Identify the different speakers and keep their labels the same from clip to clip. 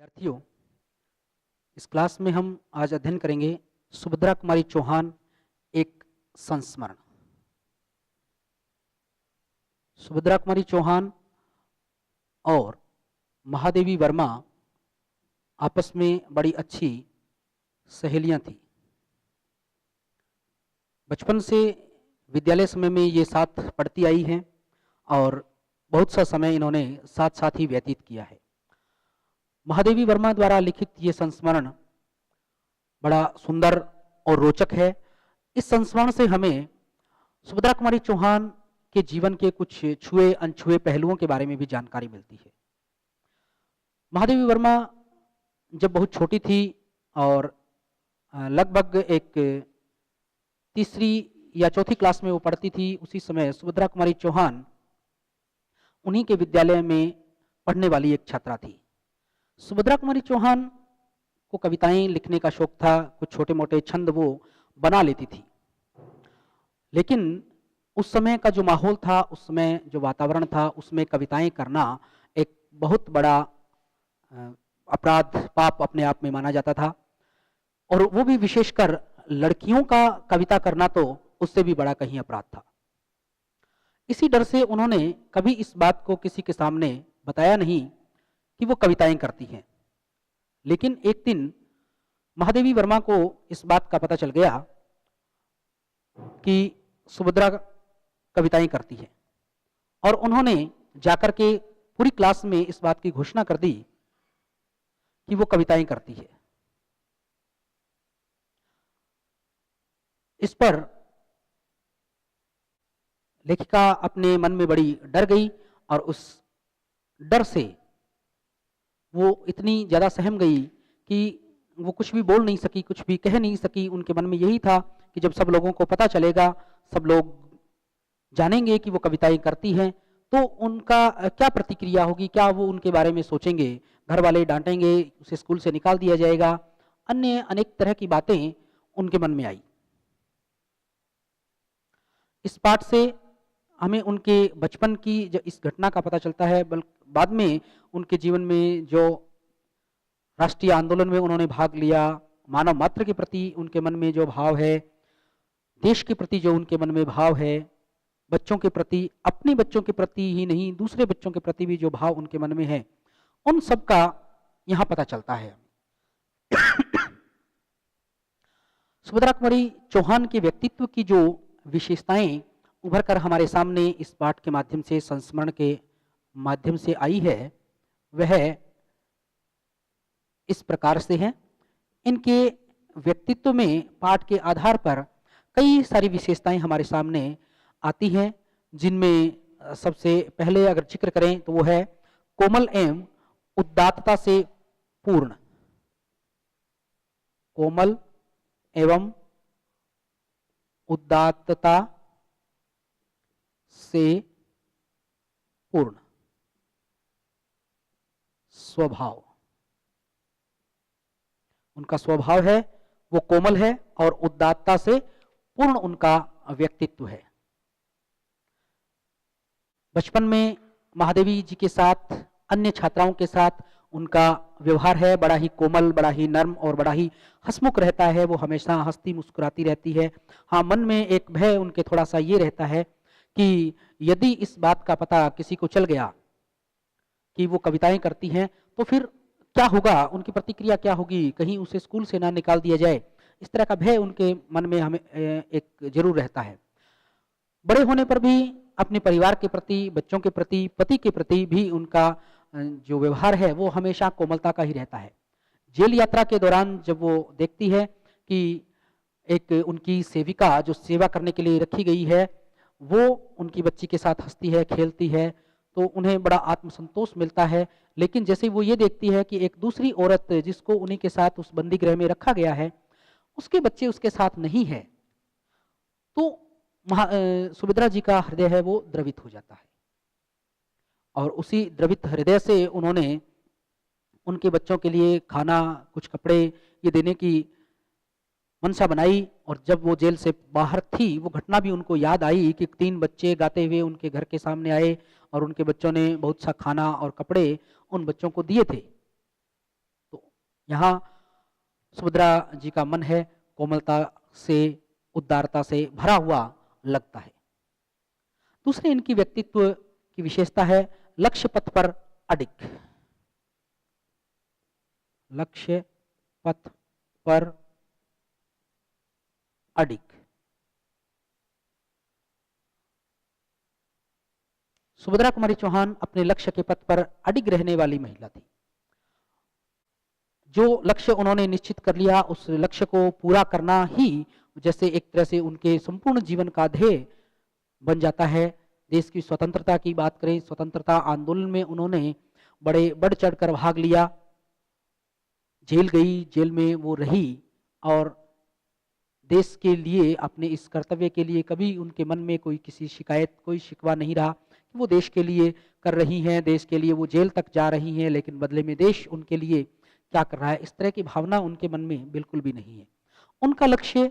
Speaker 1: विद्यार्थियों, इस क्लास में हम आज अध्ययन करेंगे सुभद्रा कुमारी चौहान एक संस्मरण। सुभद्रा कुमारी चौहान और महादेवी वर्मा आपस में बड़ी अच्छी सहेलियां थी। बचपन से विद्यालय समय में ये साथ पढ़ती आई हैं और बहुत सा समय इन्होंने साथ साथ ही व्यतीत किया है। महादेवी वर्मा द्वारा लिखित ये संस्मरण बड़ा सुंदर और रोचक है। इस संस्मरण से हमें सुभद्रा कुमारी चौहान के जीवन के कुछ छुए अनछुए पहलुओं के बारे में भी जानकारी मिलती है। महादेवी वर्मा जब बहुत छोटी थी और लगभग एक तीसरी या चौथी क्लास में वो पढ़ती थी, उसी समय सुभद्रा कुमारी चौहान उन्हीं के विद्यालय में पढ़ने वाली एक छात्रा थी। सुभद्रा कुमारी चौहान को कविताएं लिखने का शौक था, कुछ छोटे मोटे छंद वो बना लेती थी, लेकिन उस समय का जो माहौल था, उस समय जो वातावरण था, उसमें कविताएं करना एक बहुत बड़ा अपराध, पाप अपने आप में माना जाता था। और वो भी विशेषकर लड़कियों का कविता करना तो उससे भी बड़ा कहीं अपराध था। इसी डर से उन्होंने कभी इस बात को किसी के सामने बताया नहीं कि वो कविताएं करती हैं। लेकिन एक दिन महादेवी वर्मा को इस बात का पता चल गया कि सुभद्रा कविताएं करती है और उन्होंने जाकर के पूरी क्लास में इस बात की घोषणा कर दी कि वो कविताएं करती है। इस पर लेखिका अपने मन में बड़ी डर गई और उस डर से वो इतनी ज़्यादा सहम गई कि वो कुछ भी बोल नहीं सकी, कुछ भी कह नहीं सकी। उनके मन में यही था कि जब सब लोगों को पता चलेगा, सब लोग जानेंगे कि वो कविताएं करती हैं, तो उनका क्या प्रतिक्रिया होगी, क्या वो उनके बारे में सोचेंगे, घर वाले डांटेंगे, उसे स्कूल से निकाल दिया जाएगा, अन्य अनेक तरह की बातें उनके मन में आई। इस पाठ से हमें उनके बचपन की जो इस घटना का पता चलता है, बाद में उनके जीवन में जो राष्ट्रीय आंदोलन में उन्होंने भाग लिया, मानव मात्र के प्रति उनके मन में जो भाव है, देश के प्रति जो उनके मन में भाव है, बच्चों के प्रति, अपने बच्चों के प्रति ही नहीं दूसरे बच्चों के प्रति भी जो भाव उनके मन में है, उन सब का यहाँ पता चलता है। सुभद्रा कुमारी चौहान के व्यक्तित्व की जो विशेषताएं उभर कर हमारे सामने इस पाठ के माध्यम से, संस्मरण के माध्यम से आई है, वह इस प्रकार से है। इनके व्यक्तित्व में पाठ के आधार पर कई सारी विशेषताएं हमारे सामने आती हैं, जिनमें सबसे पहले अगर जिक्र करें तो वो है कोमल एवं उदात्तता से पूर्ण। कोमल एवं उदात्तता से पूर्ण स्वभाव, उनका स्वभाव है वो कोमल है और उदात्तता से पूर्ण उनका व्यक्तित्व है। बचपन में महादेवी जी के साथ, अन्य छात्राओं के साथ उनका व्यवहार है बड़ा ही कोमल, बड़ा ही नर्म और बड़ा ही हंसमुख रहता है। वो हमेशा हंसती मुस्कुराती रहती है। हाँ, मन में एक भय उनके थोड़ा सा ये रहता है कि यदि इस बात का पता किसी को चल गया कि वो कविताएं करती हैं, तो फिर क्या होगा, उनकी प्रतिक्रिया क्या होगी, कहीं उसे स्कूल से ना निकाल दिया जाए, इस तरह का भय उनके मन में हमें एक जरूर रहता है। बड़े होने पर भी अपने परिवार के प्रति, बच्चों के प्रति, पति के प्रति भी उनका जो व्यवहार है वो हमेशा कोमलता का ही रहता है। जेल यात्रा के दौरान जब वो देखती है कि एक उनकी सेविका जो सेवा करने के लिए रखी गई है, वो उनकी बच्ची के साथ हंसती है, खेलती है, तो उन्हें बड़ा आत्मसंतोष मिलता है। लेकिन जैसे वो ये देखती है कि एक दूसरी औरत जिसको उन्हीं के साथ उस बंदी गृह में रखा गया है, उसके बच्चे उसके साथ नहीं है, तो सुभद्रा जी का हृदय है वो द्रवित हो जाता है। और उसी द्रवित हृदय से उन्होंने उनके बच्चों के लिए खाना, कुछ कपड़े ये देने की मनसा बनाई। और जब वो जेल से बाहर थी, वो घटना भी उनको याद आई कि 3 बच्चे गाते हुए उनके घर के सामने आए और उनके बच्चों ने बहुत सा खाना और कपड़े उन बच्चों को दिए थे। यहाँ सुभद्रा जी का मन है कोमलता से, उदारता से भरा हुआ लगता है। दूसरे इनकी व्यक्तित्व की विशेषता है लक्ष्य पथ पर अडिग। लक्ष्य पथ पर अडिग। सुभद्रा कुमारी चौहान अपने लक्ष्य के पथ पर अडिग रहने वाली महिला थी। जो लक्ष्य उन्होंने निश्चित कर लिया उस लक्ष्य को पूरा करना ही जैसे एक तरह से उनके संपूर्ण जीवन का ध्येय बन जाता है। देश की स्वतंत्रता की बात करें, स्वतंत्रता आंदोलन में उन्होंने बड़े बढ़ चढ़कर भाग लिया। जेल गई, जेल में वो रही और देश के लिए, अपने इस कर्तव्य के लिए कभी उनके मन में कोई किसी शिकायत, कोई शिकवा नहीं रहा कि वो देश के लिए कर रही हैं, देश के लिए वो जेल तक जा रही हैं, लेकिन बदले में देश उनके लिए क्या कर रहा है, इस तरह की भावना उनके मन में बिल्कुल भी नहीं है। उनका लक्ष्य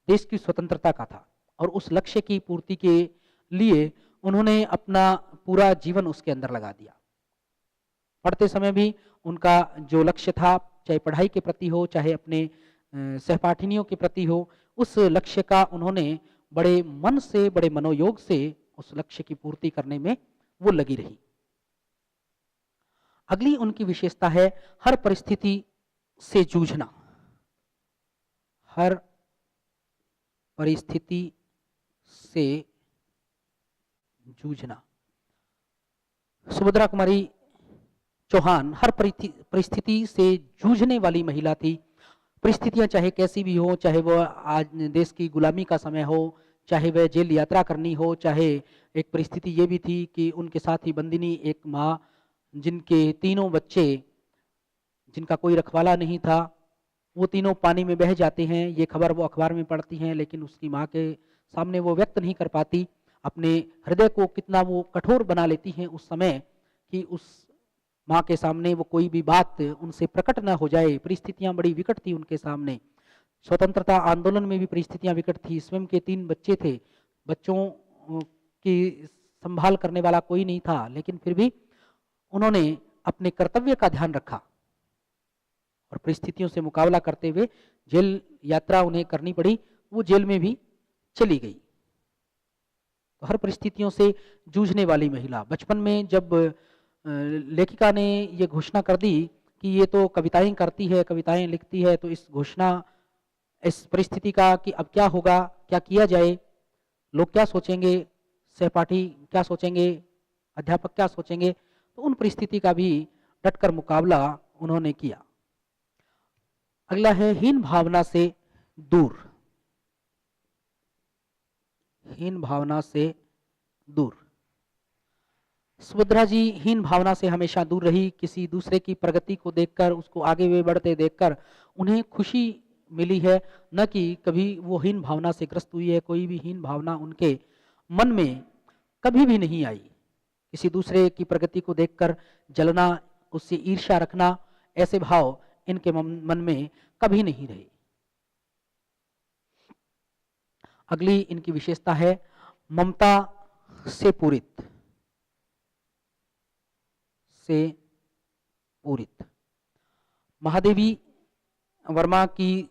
Speaker 1: देश की स्वतंत्रता का था और उस लक्ष्य की पूर्ति के लिए उन्होंने अपना पूरा जीवन उसके अंदर लगा दिया। पढ़ते समय भी उनका जो लक्ष्य था, चाहे पढ़ाई के प्रति हो, चाहे अपने सहपाठिनियों के प्रति हो, उस लक्ष्य का उन्होंने बड़े मन से, बड़े मनोयोग से उस लक्ष्य की पूर्ति करने में वो लगी रही। अगली उनकी विशेषता है हर परिस्थिति से जूझना। हर परिस्थिति से जूझना। सुभद्रा कुमारी चौहान हर परिस्थिति से जूझने वाली महिला थी। परिस्थितियां चाहे कैसी भी हो, चाहे वो आज देश की गुलामी का समय हो, चाहे वह जेल यात्रा करनी हो, चाहे एक परिस्थिति ये भी थी कि उनके साथ ही बंदिनी एक माँ जिनके तीनों बच्चे, जिनका कोई रखवाला नहीं था, वो तीनों पानी में बह जाते हैं। ये खबर वो अखबार में पढ़ती हैं, लेकिन उसकी माँ के सामने वो व्यक्त नहीं कर पाती। अपने हृदय को कितना वो कठोर बना लेती हैं उस समय कि उस माँ के सामने वो कोई भी बात उनसे प्रकट ना हो जाए। परिस्थितियां बड़ी विकट थी उनके सामने। स्वतंत्रता आंदोलन में भी परिस्थितियां विकट थी। स्वयं के 3 बच्चे थे, बच्चों की संभाल करने वाला कोई नहीं था, लेकिन फिर भी उन्होंने अपने कर्तव्य का ध्यान रखा और परिस्थितियों से मुकाबला करते हुए जेल यात्रा उन्हें करनी पड़ी, वो जेल में भी चली गई। तो हर परिस्थितियों से जूझने वाली महिला। बचपन में जब लेखिका ने ये घोषणा कर दी कि ये तो कविताएं करती है, कविताएं लिखती है, तो इस घोषणा, इस परिस्थिति का कि अब क्या होगा, क्या किया जाए, लोग क्या सोचेंगे, सहपाठी क्या सोचेंगे, अध्यापक क्या सोचेंगे, तो उन परिस्थिति का भी डटकर मुकाबला उन्होंने किया। अगला है हीन भावना से दूर। हीन भावना से दूर। सुभद्रा जी हीन भावना से हमेशा दूर रही। किसी दूसरे की प्रगति को देखकर, उसको आगे हुए बढ़ते देखकर उन्हें खुशी मिली है, न कि कभी वो हीन भावना से ग्रस्त हुई है। कोई भी हीन भावना उनके मन में कभी भी नहीं आई। किसी दूसरे की प्रगति को देखकर जलना, उससे ईर्ष्या रखना, ऐसे भाव इनके मन में कभी नहीं रहे। अगली इनकी विशेषता है ममता से पूरित। से पूरित। महादेवी वर्मा की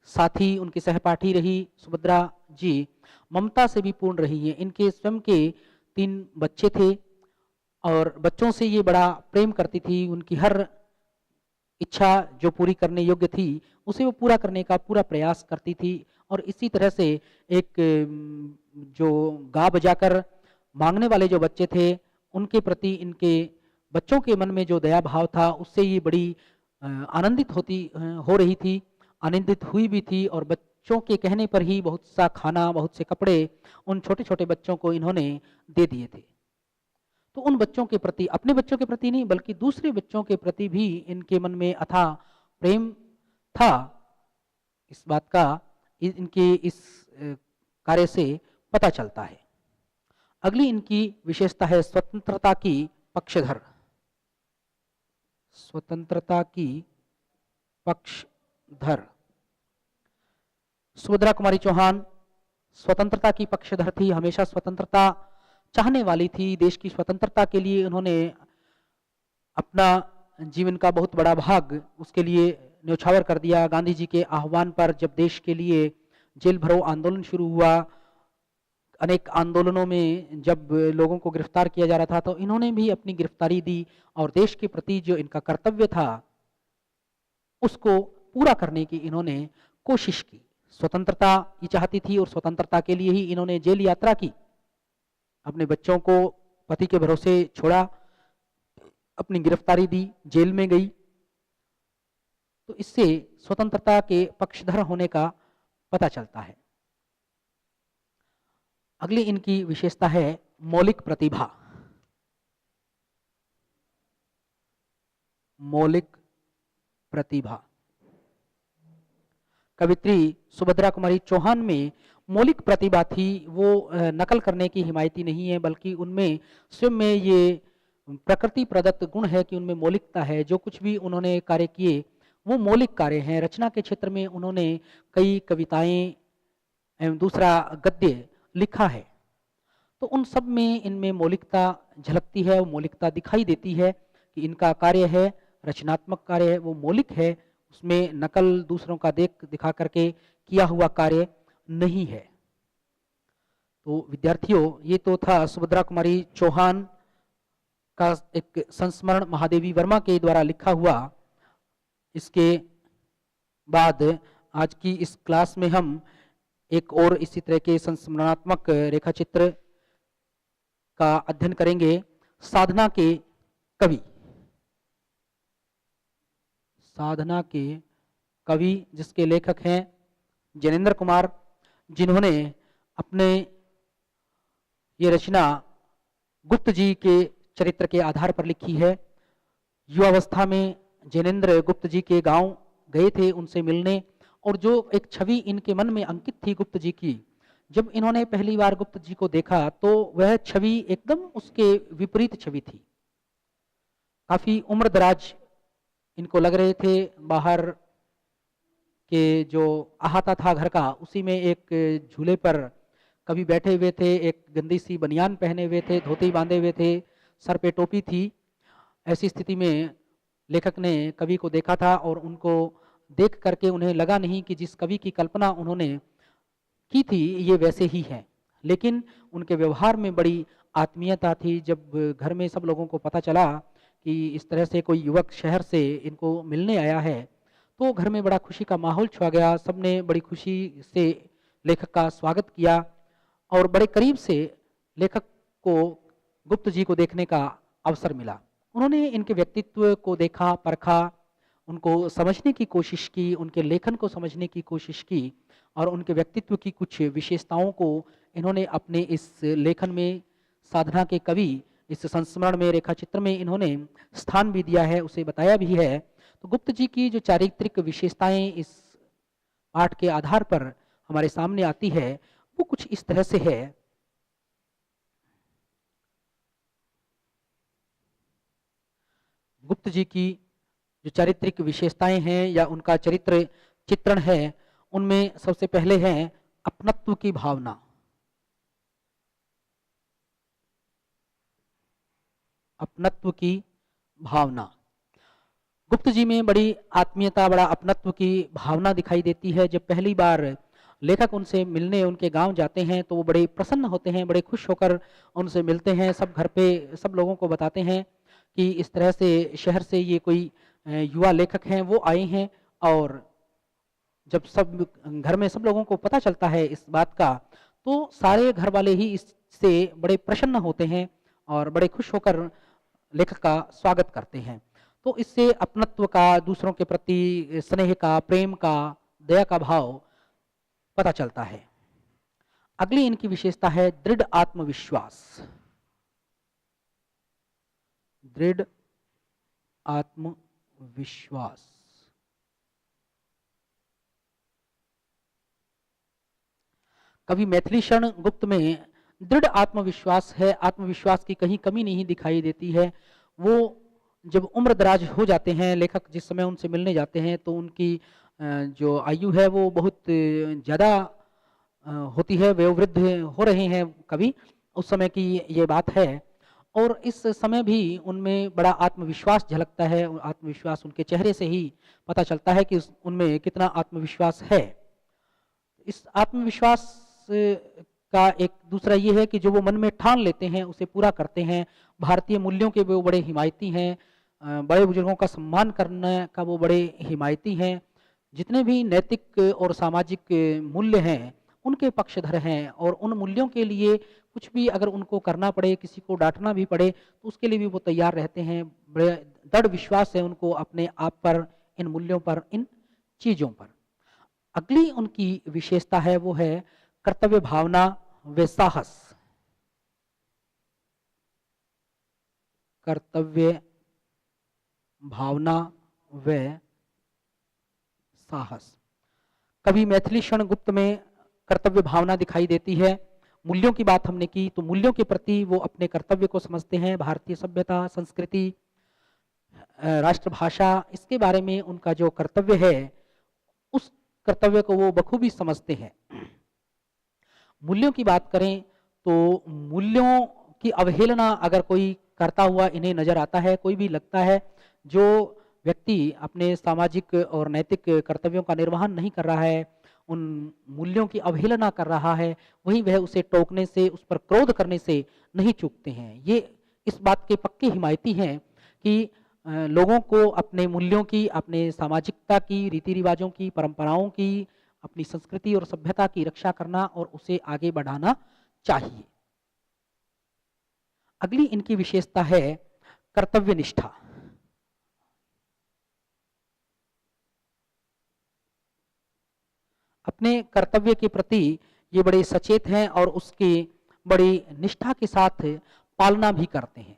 Speaker 1: साथी, उनकी सहपाठी रही सुभद्रा जी, ममता से भी पूर्ण रही है। इनके स्वयं के 3 बच्चे थे और बच्चों से ये बड़ा प्रेम करती थी। उनकी हर इच्छा जो पूरी करने योग्य थी उसे वो पूरा करने का पूरा प्रयास करती थी। और इसी तरह से एक जो गा बजाकर मांगने वाले जो बच्चे थे, उनके प्रति इनके बच्चों के मन में जो दया भाव था, उससे ये बड़ी आनंदित हो रही थी, आनंदित हुई भी थी। और बच्चों के कहने पर ही बहुत सा खाना, बहुत से कपड़े उन छोटे छोटे बच्चों को इन्होंने दे दिए थे। तो उन बच्चों के प्रति, अपने बच्चों के प्रति नहीं बल्कि दूसरे बच्चों के प्रति भी इनके मन में अथाह प्रेम था। इस बात का इनके इस कार्य से पता चलता है। अगली इनकी विशेषता है स्वतंत्रता की पक्षधर। स्वतंत्रता की पक्षधर। सुभद्रा कुमारी चौहान स्वतंत्रता की पक्षधर थी। हमेशा स्वतंत्रता चाहने वाली थी। देश की स्वतंत्रता के लिए उन्होंने अपना जीवन का बहुत बड़ा भाग उसके लिए न्यौछावर कर दिया। गांधी जी के आह्वान पर जब देश के लिए जेल भरो आंदोलन शुरू हुआ, अनेक आंदोलनों में जब लोगों को गिरफ्तार किया जा रहा था, तो इन्होंने भी अपनी गिरफ्तारी दी और देश के प्रति जो इनका कर्तव्य था उसको पूरा करने की इन्होंने कोशिश की। स्वतंत्रता ये चाहती थी और स्वतंत्रता के लिए ही इन्होंने जेल यात्रा की। अपने बच्चों को पति के भरोसे छोड़ा, अपनी गिरफ्तारी दी, जेल में गई। तो इससे स्वतंत्रता के पक्षधर होने का पता चलता है। अगली इनकी विशेषता है मौलिक प्रतिभा। मौलिक प्रतिभा। कवित्री सुभद्रा कुमारी चौहान में मौलिक प्रतिभा थी। वो नकल करने की हिमायती नहीं है, बल्कि उनमें स्वयं में ये प्रकृति प्रदत्त गुण है कि उनमें मौलिकता है। जो कुछ भी उन्होंने कार्य किए वो मौलिक कार्य हैं। रचना के क्षेत्र में उन्होंने कई कविताएं एवं दूसरा गद्य लिखा है, तो उन सब में इनमें मौलिकता झलकती है, वो मौलिकता दिखाई देती है कि इनका कार्य है, रचनात्मक कार्य है, वो मौलिक है। उसमें नकल दूसरों का दिखा करके किया हुआ कार्य नहीं है। तो विद्यार्थियों, ये तो था सुभद्रा कुमारी चौहान का एक संस्मरण महादेवी वर्मा के द्वारा लिखा हुआ। इसके बाद आज की इस क्लास में हम एक और इसी तरह के संस्मरणात्मक रेखाचित्र का अध्ययन करेंगे। साधना के कवि। साधना के कवि जिसके लेखक हैं जैनेन्द्र कुमार, जिन्होंने अपने ये रचना गुप्त जी के चरित्र के आधार पर लिखी है। युवावस्था में जैनेन्द्र गुप्त जी के गांव गए थे उनसे मिलने, और जो एक छवि इनके मन में अंकित थी गुप्त जी की, जब इन्होंने पहली बार गुप्त जी को देखा तो वह छवि एकदम उसके विपरीत छवि थी। काफी उम्रदराज इनको लग रहे थे। बाहर के जो अहाता था घर का, उसी में एक झूले पर कभी बैठे हुए थे, एक गंदी सी बनियान पहने हुए थे, धोती बांधे हुए थे, सर पे टोपी थी। ऐसी स्थिति में लेखक ने कवि को देखा था और उनको देख करके उन्हें लगा नहीं कि जिस कवि की कल्पना उन्होंने की थी ये वैसे ही है, लेकिन उनके व्यवहार में बड़ी आत्मीयता थी। जब घर में सब लोगों को पता चला कि इस तरह से कोई युवक शहर से इनको मिलने आया है, तो घर में बड़ा खुशी का माहौल छा गया। सबने बड़ी खुशी से लेखक का स्वागत किया और बड़े करीब से लेखक को गुप्त जी को देखने का अवसर मिला। उन्होंने इनके व्यक्तित्व को देखा, परखा, उनको समझने की कोशिश की, उनके लेखन को समझने की कोशिश की और उनके व्यक्तित्व की कुछ विशेषताओं को इन्होंने अपने इस लेखन में, साधना के कवि इस संस्मरण में, रेखाचित्र में इन्होंने स्थान भी दिया है, उसे बताया भी है। तो गुप्त जी की जो चारित्रिक विशेषताएं इस पाठ के आधार पर हमारे सामने आती है वो कुछ इस तरह से है। गुप्त जी की जो चारित्रिक विशेषताएं हैं या उनका चरित्र चित्रण है, उनमें सबसे पहले है अपनत्व की भावना। अपनत्व की भावना। गुप्त जी में बड़ी आत्मीयता, बड़ा अपनत्व की भावना दिखाई देती है। जब पहली बार लेखक उनसे मिलने उनके गांव जाते हैं तो वो बड़े प्रसन्न होते हैं, बड़े खुश होकर उनसे मिलते हैं। सब घर पे सब लोगों को बताते हैं कि इस तरह से शहर से ये कोई युवा लेखक हैं, वो आए हैं। और जब सब घर में सब लोगों को पता चलता है इस बात का, तो सारे घर वाले ही इससे बड़े प्रसन्न होते हैं और बड़े खुश होकर लेखक का स्वागत करते हैं। तो इससे अपनत्व का, दूसरों के प्रति स्नेह का, प्रेम का, दया का भाव पता चलता है। अगली इनकी विशेषता है दृढ़ आत्मविश्वास। दृढ़ आत्मविश्वास। कवि मैथिली शरण गुप्त में दृढ़ आत्मविश्वास है। आत्मविश्वास की कहीं कमी नहीं दिखाई देती है। वो जब उम्र दराज हो जाते हैं, लेखक जिस समय उनसे मिलने जाते हैं तो उनकी जो आयु है वो बहुत ज़्यादा होती है, वयोवृद्ध हो रहे हैं कवि, उस समय की ये बात है। और इस समय भी उनमें बड़ा आत्मविश्वास झलकता है। आत्मविश्वास उनके चेहरे से ही पता चलता है कि उनमें कितना आत्मविश्वास है। इस आत्मविश्वास का एक दूसरा ये है कि जो वो मन में ठान लेते हैं उसे पूरा करते हैं। भारतीय मूल्यों के वो बड़े हिमायती हैं। बड़े बुजुर्गों का सम्मान करने का वो बड़े हिमायती हैं। जितने भी नैतिक और सामाजिक मूल्य हैं उनके पक्षधर हैं, और उन मूल्यों के लिए कुछ भी अगर उनको करना पड़े, किसी को डांटना भी पड़े, तो उसके लिए भी वो तैयार रहते हैं। बड़े दृढ़ विश्वास है उनको अपने आप पर, इन मूल्यों पर, इन चीज़ों पर। अगली उनकी विशेषता है वो है कर्तव्य भावना व साहस। कर्तव्य भावना व साहस। कवि मैथिली शरण गुप्त में कर्तव्य भावना दिखाई देती है। मूल्यों की बात हमने की, तो मूल्यों के प्रति वो अपने कर्तव्य को समझते हैं। भारतीय सभ्यता, संस्कृति, राष्ट्रभाषा, इसके बारे में उनका जो कर्तव्य है उस कर्तव्य को वो बखूबी समझते हैं। मूल्यों की बात करें तो मूल्यों की अवहेलना अगर कोई करता हुआ इन्हें नजर आता है, कोई भी लगता है जो व्यक्ति अपने सामाजिक और नैतिक कर्तव्यों का निर्वहन नहीं कर रहा है, उन मूल्यों की अवहेलना कर रहा है, वहीं वह उसे टोकने से, उस पर क्रोध करने से नहीं चूकते हैं। ये इस बात के पक्के हिमायती हैं कि लोगों को अपने मूल्यों की, अपने सामाजिकता की, रीति रिवाजों की, परंपराओं की, अपनी संस्कृति और सभ्यता की रक्षा करना और उसे आगे बढ़ाना चाहिए। अगली इनकी विशेषता है कर्तव्य निष्ठा। अपने कर्तव्य के प्रति ये बड़े सचेत हैं और उसकी बड़ी निष्ठा के साथ पालना भी करते हैं।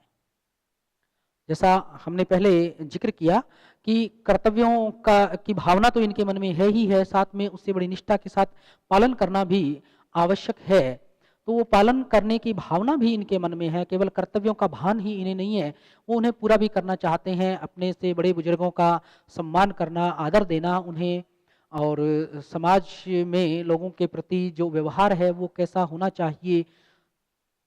Speaker 1: जैसा हमने पहले जिक्र किया कि कर्तव्यों की भावना तो इनके मन में है ही है, साथ में उससे बड़ी निष्ठा के साथ पालन करना भी आवश्यक है। तो वो पालन करने की भावना भी इनके मन में है, केवल कर्तव्यों का भान ही इन्हें नहीं है, वो उन्हें पूरा भी करना चाहते हैं। अपने से बड़े बुजुर्गों का सम्मान करना, आदर देना उन्हें, और समाज में लोगों के प्रति जो व्यवहार है वो कैसा होना चाहिए,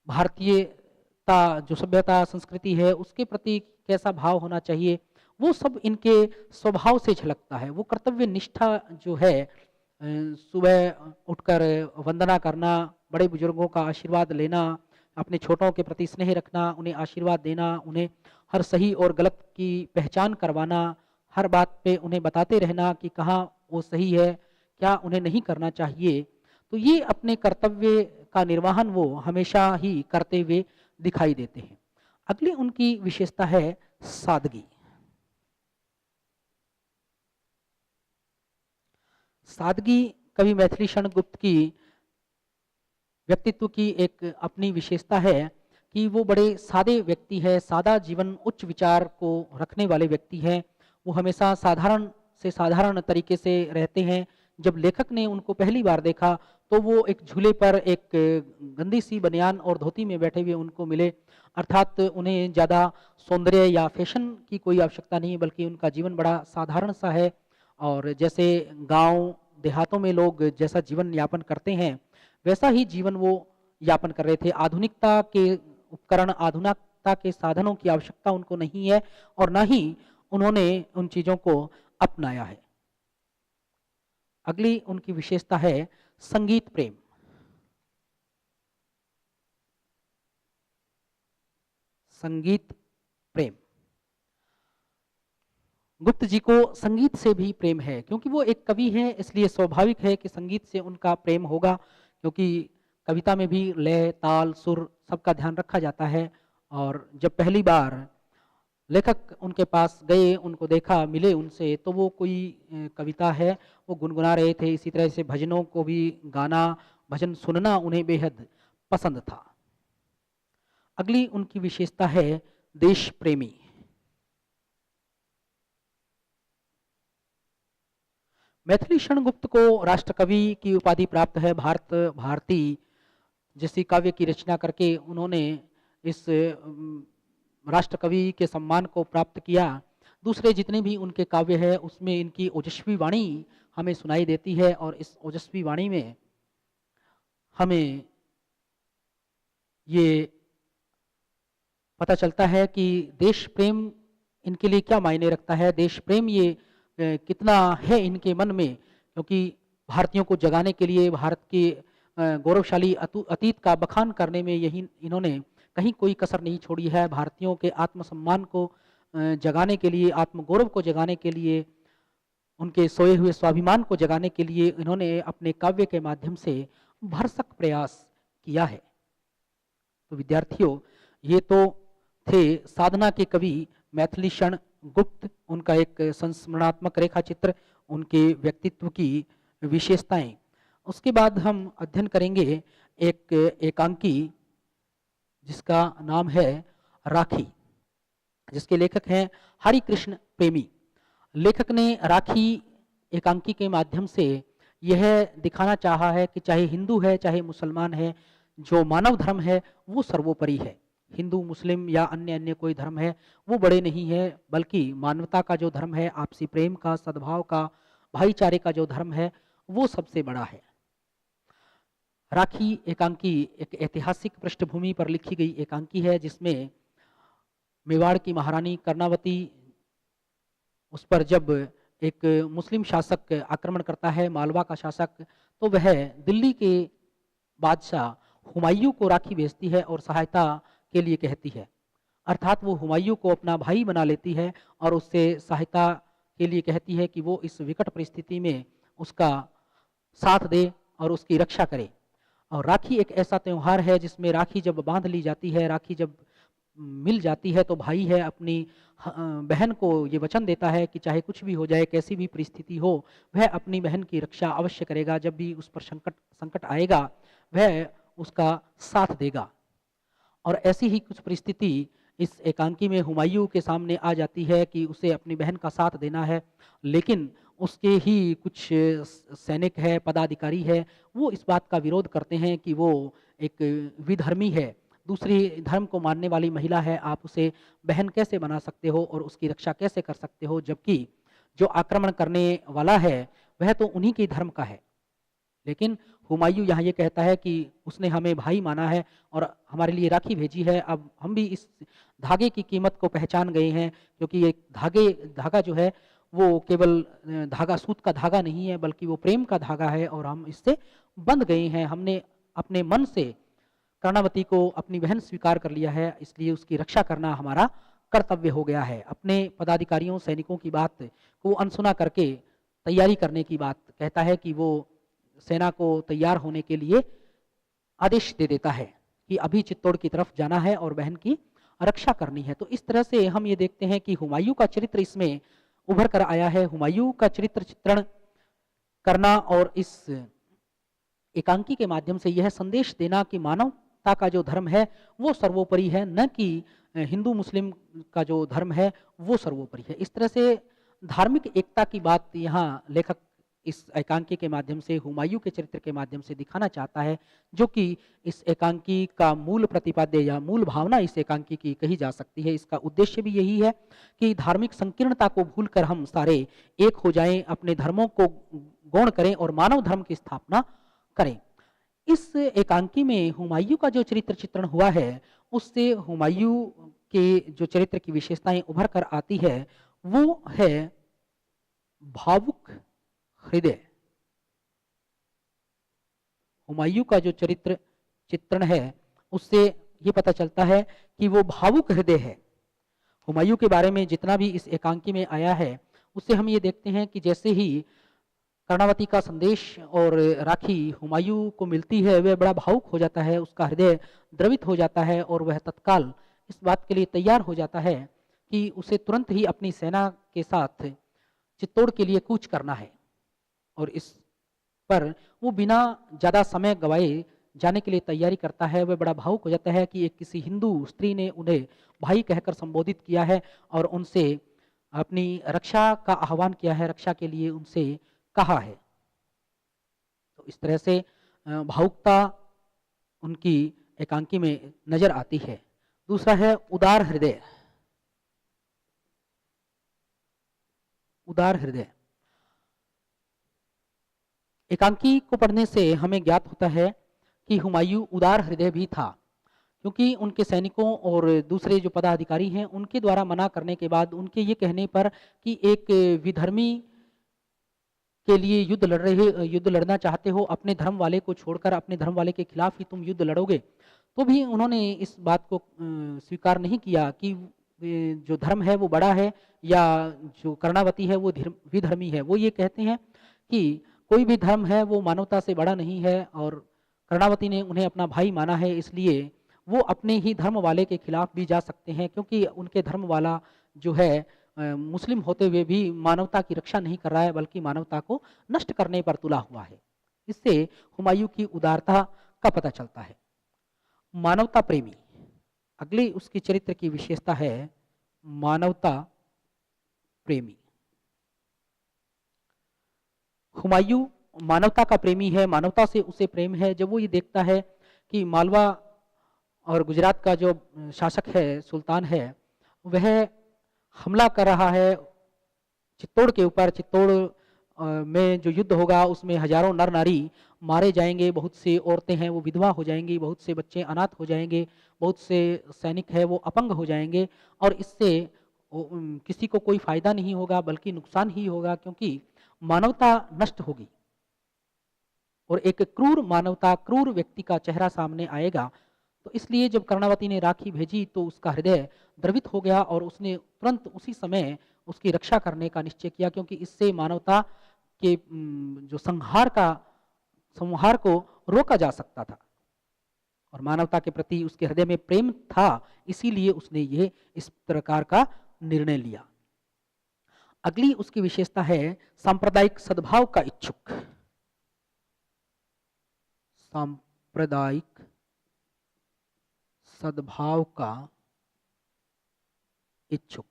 Speaker 1: भारतीयता जो सभ्यता संस्कृति है उसके प्रति कैसा भाव होना चाहिए, वो सब इनके स्वभाव से झलकता है। वो कर्तव्य निष्ठा जो है, सुबह उठकर वंदना करना, बड़े बुजुर्गों का आशीर्वाद लेना, अपने छोटों के प्रति स्नेह रखना, उन्हें आशीर्वाद देना, उन्हें हर सही और गलत की पहचान करवाना, हर बात पे उन्हें बताते रहना कि कहाँ वो सही है, क्या उन्हें नहीं करना चाहिए। तो ये अपने कर्तव्य का निर्वहन वो हमेशा ही करते हुए दिखाई देते हैं। अगली उनकी विशेषता है सादगी। सादगी कवि मैथिली शरण गुप्त की व्यक्तित्व की एक अपनी विशेषता है कि वो बड़े सादे व्यक्ति है, सादा जीवन, उच्च विचार को रखने वाले व्यक्ति हैं। वो हमेशा साधारण से साधारण तरीके से रहते हैं। जब लेखक ने उनको पहली बार देखा तो वो एक झूले पर एक गंदी सी बनियान और धोती में बैठे हुए उनको मिले, अर्थात उन्हें ज़्यादा सौंदर्य या फैशन की कोई आवश्यकता नहीं, बल्कि उनका जीवन बड़ा साधारण सा है। और जैसे गांव देहातों में लोग जैसा जीवन यापन करते हैं वैसा ही जीवन वो यापन कर रहे थे। आधुनिकता के उपकरण, आधुनिकता के साधनों की आवश्यकता उनको नहीं है, और ना ही उन्होंने उन चीज़ों को अपनाया है। अगली उनकी विशेषता है संगीत प्रेम। संगीत प्रेम। गुप्त जी को संगीत से भी प्रेम है, क्योंकि वो एक कवि हैं, इसलिए स्वाभाविक है कि संगीत से उनका प्रेम होगा, क्योंकि कविता में भी लय, ताल, सुर सबका ध्यान रखा जाता है। और जब पहली बार लेखक उनके पास गए, उनको देखा, मिले उनसे, तो वो कोई कविता है वो गुनगुना रहे थे। इसी तरह से भजनों को भी गाना, भजन सुनना उन्हें बेहद पसंद था। अगली उनकी विशेषता है देश प्रेमी। मैथिली शरण गुप्त को राष्ट्रकवि की उपाधि प्राप्त है। भारत भारती जैसी काव्य की रचना करके उन्होंने इस राष्ट्रकवि के सम्मान को प्राप्त किया। दूसरे जितने भी उनके काव्य है उसमें इनकी ओजस्वी वाणी हमें सुनाई देती है, और इस ओजस्वी वाणी में हमें ये पता चलता है कि देश प्रेम इनके लिए क्या मायने रखता है, देश प्रेम ये कितना है इनके मन में, क्योंकि भारतीयों को जगाने के लिए, भारत के गौरवशाली अतीत का बखान करने में यही इन्होंने कहीं कोई कसर नहीं छोड़ी है। भारतीयों के आत्मसम्मान को जगाने के लिए, आत्मगौरव को जगाने के लिए, उनके सोए हुए स्वाभिमान को जगाने के लिए इन्होंने अपने काव्य के माध्यम से भरसक प्रयास किया है। तो विद्यार्थियों, ये तो थे साधना के कवि मैथिलीशरण गुप्त, उनका एक संस्मरणात्मक रेखा चित्र, उनके व्यक्तित्व की विशेषताएं। उसके बाद हम अध्ययन करेंगे एक एकांकी जिसका नाम है राखी, जिसके लेखक हैं हरिकृष्ण प्रेमी। लेखक ने राखी एकांकी के माध्यम से यह दिखाना चाहा है कि चाहे हिंदू है चाहे मुसलमान है, जो मानव धर्म है वो सर्वोपरि है। हिंदू, मुस्लिम या अन्य अन्य कोई धर्म है वो बड़े नहीं है, बल्कि मानवता का जो धर्म है, आपसी प्रेम का, सद्भाव का, भाईचारे का जो धर्म है वो सबसे बड़ा है। राखी एकांकी एक ऐतिहासिक पृष्ठभूमि पर लिखी गई एकांकी है, जिसमें मेवाड़ की महारानी कर्णावती, उस पर जब एक मुस्लिम शासक आक्रमण करता है, मालवा का शासक, तो वह दिल्ली के बादशाह हुमायूं को राखी भेजती है और सहायता के लिए कहती है। अर्थात वो हुमायूं को अपना भाई बना लेती है और उससे सहायता के लिए कहती है कि वो इस विकट परिस्थिति में उसका साथ दे और उसकी रक्षा करे। और राखी एक ऐसा त्यौहार है जिसमें राखी जब बांध ली जाती है, राखी जब मिल जाती है, तो भाई है अपनी बहन को ये वचन देता है कि चाहे कुछ भी हो जाए, कैसी भी परिस्थिति हो, वह अपनी बहन की रक्षा अवश्य करेगा। जब भी उस पर संकट आएगा वह उसका साथ देगा। और ऐसी ही कुछ परिस्थिति इस एकांकी में हुमायूं के सामने आ जाती है कि उसे अपनी बहन का साथ देना है, लेकिन उसके ही कुछ सैनिक है, पदाधिकारी है, वो इस बात का विरोध करते हैं कि वो एक विधर्मी है, दूसरी धर्म को मानने वाली महिला है, आप उसे बहन कैसे बना सकते हो और उसकी रक्षा कैसे कर सकते हो, जबकि जो आक्रमण करने वाला है वह तो उन्हीं के धर्म का है। लेकिन हुमायूं यहाँ ये कहता है कि उसने हमें भाई माना है और हमारे लिए राखी भेजी है, अब हम भी इस धागे की कीमत को पहचान गए हैं, क्योंकि एक धागा जो है वो केवल धागा, सूत का धागा नहीं है, बल्कि वो प्रेम का धागा है और हम इससे बंध गए हैं। हमने अपने मन से कर्णावती को अपनी बहन स्वीकार कर लिया है, इसलिए उसकी रक्षा करना हमारा कर्तव्य हो गया है। अपने पदाधिकारियों, सैनिकों की बात को अनसुना करके तैयारी करने की बात कहता है कि वो सेना को तैयार होने के लिए आदेश दे देता है कि अभी चित्तौड़ की तरफ जाना है और बहन की रक्षा करनी है। तो इस तरह से हम ये देखते हैं कि हुमायूं का चरित्र इसमें उभर कर आया है। हुमायूं का चरित्र चित्रण करना और इस एकांकी के माध्यम से यह संदेश देना कि मानवता का जो धर्म है वो सर्वोपरि है, न कि हिंदू मुस्लिम का जो धर्म है वो सर्वोपरि है। इस तरह से धार्मिक एकता की बात यहाँ लेखक इस एकांकी के माध्यम से, हुमायूं के चरित्र के माध्यम से दिखाना चाहता है, जो कि इस एकांकी का मूल प्रतिपाद्य या मूल भावना इस एकांकी की कही जा सकती है। इसका उद्देश्य भी यही है कि धार्मिक संकीर्णता को भूलकर हम सारे एक हो जाएं, अपने धर्मों को गौण करें और मानव धर्म की स्थापना करें। इस एकांकी में हुमायूं का जो चरित्र चित्रण हुआ है, उससे हुमायूं के जो चरित्र की विशेषताएं उभर कर आती है वो है भावुक हृदय। हुमायूं का जो चरित्र चित्रण है उससे ये पता चलता है कि वो भावुक हृदय है। हुमायूं के बारे में जितना भी इस एकांकी में आया है उससे हम ये देखते हैं कि जैसे ही कर्णावती का संदेश और राखी हुमायूं को मिलती है, वह बड़ा भावुक हो जाता है, उसका हृदय द्रवित हो जाता है और वह तत्काल इस बात के लिए तैयार हो जाता है कि उसे तुरंत ही अपनी सेना के साथ चित्तौड़ के लिए कूच करना है। और इस पर वो बिना ज़्यादा समय गवाए जाने के लिए तैयारी करता है। वह बड़ा भावुक हो जाता है कि एक किसी हिंदू स्त्री ने उन्हें भाई कहकर संबोधित किया है और उनसे अपनी रक्षा का आह्वान किया है, रक्षा के लिए उनसे कहा है। तो इस तरह से भावुकता उनकी एकांकी में नजर आती है। दूसरा है उदार हृदय। उदार हृदय एकांकी को पढ़ने से हमें ज्ञात होता है कि हुमायूं उदार हृदय भी था, क्योंकि उनके सैनिकों और दूसरे जो पदाधिकारी हैं उनके द्वारा मना करने के बाद, उनके ये कहने पर कि एक विधर्मी के लिए युद्ध लड़ना चाहते हो, अपने धर्म वाले को छोड़कर अपने धर्म वाले के खिलाफ ही तुम युद्ध लड़ोगे, तो भी उन्होंने इस बात को स्वीकार नहीं किया कि जो धर्म है वो बड़ा है या जो कर्णावती है वो विधर्मी है। वो ये कहते हैं कि कोई भी धर्म है वो मानवता से बड़ा नहीं है, और कर्णावती ने उन्हें अपना भाई माना है, इसलिए वो अपने ही धर्म वाले के खिलाफ भी जा सकते हैं, क्योंकि उनके धर्म वाला जो है मुस्लिम होते हुए भी मानवता की रक्षा नहीं कर रहा है, बल्कि मानवता को नष्ट करने पर तुला हुआ है। इससे हुमायूं की उदारता का पता चलता है। मानवता प्रेमी, अगली उसकी चरित्र की विशेषता है मानवता प्रेमी। हुमायूं मानवता का प्रेमी है, मानवता से उसे प्रेम है। जब वो ये देखता है कि मालवा और गुजरात का जो शासक है, सुल्तान है, वह हमला कर रहा है चित्तौड़ के ऊपर, चित्तौड़ में जो युद्ध होगा उसमें हजारों नर नारी मारे जाएंगे, बहुत सी औरतें हैं वो विधवा हो जाएंगी, बहुत से बच्चे अनाथ हो जाएंगे, बहुत से सैनिक है वो अपंग हो जाएंगे, और इससे किसी को कोई फायदा नहीं होगा बल्कि नुकसान ही होगा, क्योंकि मानवता नष्ट होगी और एक क्रूर मानवता, क्रूर व्यक्ति का चेहरा सामने आएगा। तो इसलिए जब कर्णावती ने राखी भेजी तो उसका हृदय द्रवित हो गया और उसने तुरंत उसी समय उसकी रक्षा करने का निश्चय किया, क्योंकि इससे मानवता के जो संहार को रोका जा सकता था, और मानवता के प्रति उसके हृदय में प्रेम था, इसीलिए उसने ये इस प्रकार का निर्णय लिया। अगली उसकी विशेषता है सांप्रदायिक सद्भाव का इच्छुक। सांप्रदायिक सद्भाव का इच्छुक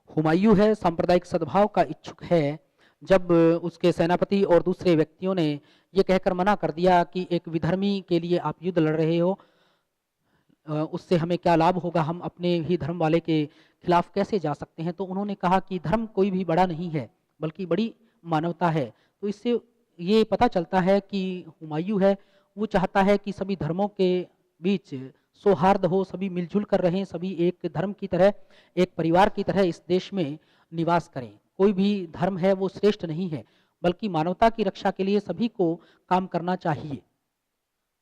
Speaker 1: हुमायूं है, सांप्रदायिक सद्भाव का इच्छुक है। जब उसके सेनापति और दूसरे व्यक्तियों ने यह कहकर मना कर दिया कि एक विधर्मी के लिए आप युद्ध लड़ रहे हो, उससे हमें क्या लाभ होगा, हम अपने ही धर्म वाले के खिलाफ कैसे जा सकते हैं, तो उन्होंने कहा कि धर्म कोई भी बड़ा नहीं है बल्कि बड़ी मानवता है। तो इससे ये पता चलता है कि हुमायूं है वो चाहता है कि सभी धर्मों के बीच सौहार्द हो, सभी मिलजुल कर रहें, सभी एक धर्म की तरह, एक परिवार की तरह इस देश में निवास करें। कोई भी धर्म है वो श्रेष्ठ नहीं है, बल्कि मानवता की रक्षा के लिए सभी को काम करना चाहिए।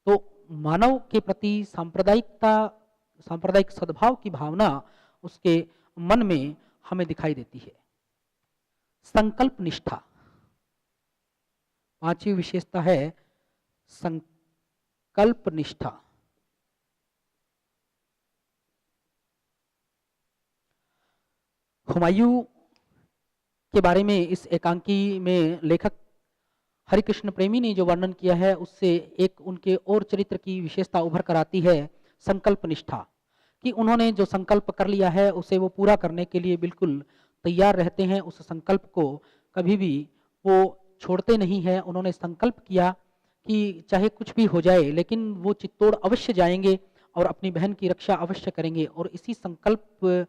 Speaker 1: तो मानव के प्रति सांप्रदायिक सद्भाव की भावना उसके मन में हमें दिखाई देती है। संकल्प निष्ठा, पांचवी विशेषता है संकल्प निष्ठा। हुमायूं के बारे में इस एकांकी में लेखक हरिकृष्ण प्रेमी ने जो वर्णन किया है उससे एक उनके और चरित्र की विशेषता उभर कर आती है, संकल्प निष्ठा, कि उन्होंने जो संकल्प कर लिया है उसे वो पूरा करने के लिए बिल्कुल तैयार रहते हैं, उस संकल्प को कभी भी वो छोड़ते नहीं हैं। उन्होंने संकल्प किया कि चाहे कुछ भी हो जाए लेकिन वो चित्तौड़ अवश्य जाएंगे और अपनी बहन की रक्षा अवश्य करेंगे, और इसी संकल्प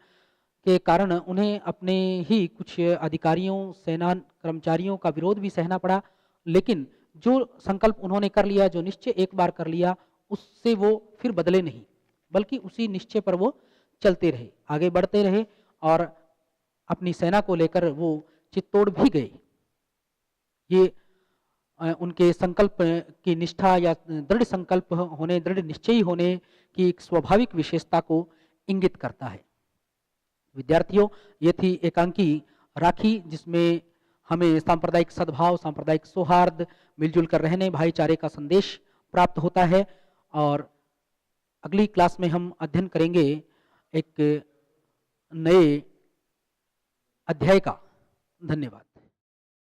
Speaker 1: के कारण उन्हें अपने ही कुछ अधिकारियों, सेना कर्मचारियों का विरोध भी सहना पड़ा, लेकिन जो संकल्प उन्होंने कर लिया, जो निश्चय एक बार कर लिया, उससे वो फिर बदले नहीं, बल्कि उसी निश्चय पर वो चलते रहे, आगे बढ़ते रहे और अपनी सेना को लेकर वो चित्तौड़ भी गए। ये उनके संकल्प की निष्ठा या दृढ़ संकल्प होने, दृढ़ निश्चयी होने की एक स्वाभाविक विशेषता को इंगित करता है। विद्यार्थियों, ये थी एकांकी राखी, जिसमें हमें सांप्रदायिक सद्भाव, सांप्रदायिक सौहार्द, मिलजुल कर रहने, भाईचारे का संदेश प्राप्त होता है। और अगली क्लास में हम अध्ययन करेंगे एक नए अध्याय का। धन्यवाद।